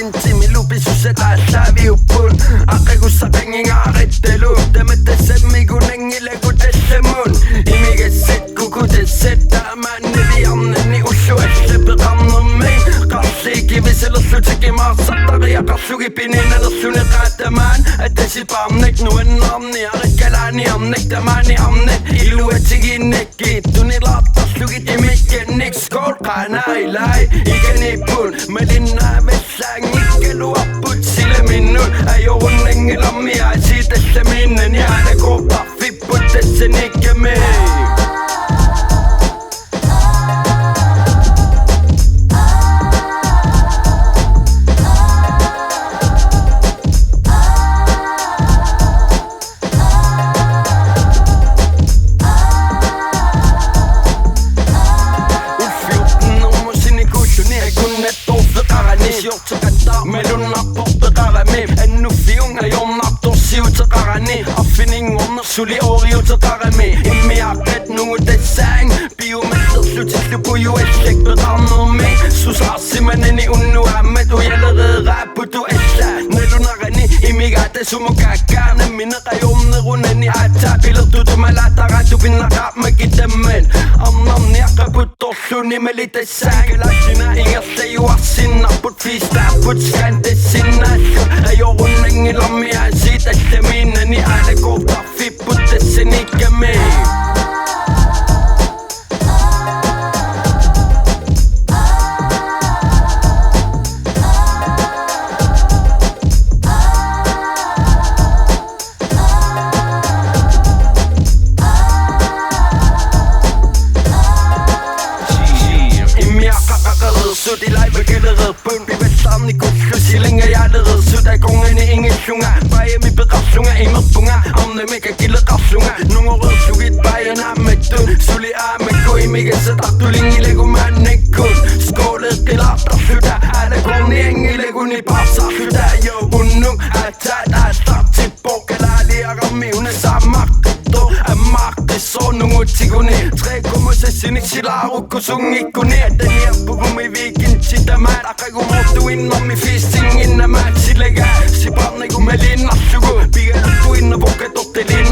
intimi lupi suseta saviupun Aqigu saqinginga arittelu Tamattasamigu nangilegu tassamun Imigasset kukutasset Taamaanniliarnani ussu assapeqarnermi Qarsiki visalerlutiki maarsartariya qarsugi pininalerluni qaatamaan Attasiparnik nuannarni arikkalaaniarnik tamaaniarnik Iluatiginnikki tunilaartarlugit imikkannik skål qanailai ikanipun malinnaavassaangikkaluarput silaminun ajorunangilarmi aasiitassaminnani alakorparfipput tassanikkami Suli oriuteqarami immiaqat nuutassaan biomasterlutillupuju allakpeqarnermi susarsimanani unnuammat uyalereeraaputu alla nalunarani imigaatasumakkaakkaarna mineqajornerunani aataapilertutumalaataqatu pinnaqaarmakittamman arnarniaqqaputtorluni malitassaan kalassina ingerlajuarsinnarput fiistaapput skantassinnaassu ajorunangilarmi aasiitassamiinnani alakorparfipput tassanikkami Ingesunga, baie mi beqarsunga imerpunga arnamika kileqarsunga nungorersugit baianaammattun suli aamakku imigassatartulingilegumaannakkun skooleqilaartarluta alakorniangileguni paarsarluta yo unnung aataat aastartipporkalaaliaqarmi unasaammaqqitto ammaaqqissornungutsiguni treekummusassinik silaarukkusungikkuni attaniarpugumi viikintsitamaat aqagumortuinnermi fiistinginnamaat silaga Siparnigu malinarsugu Pigalattuinna pokatortelin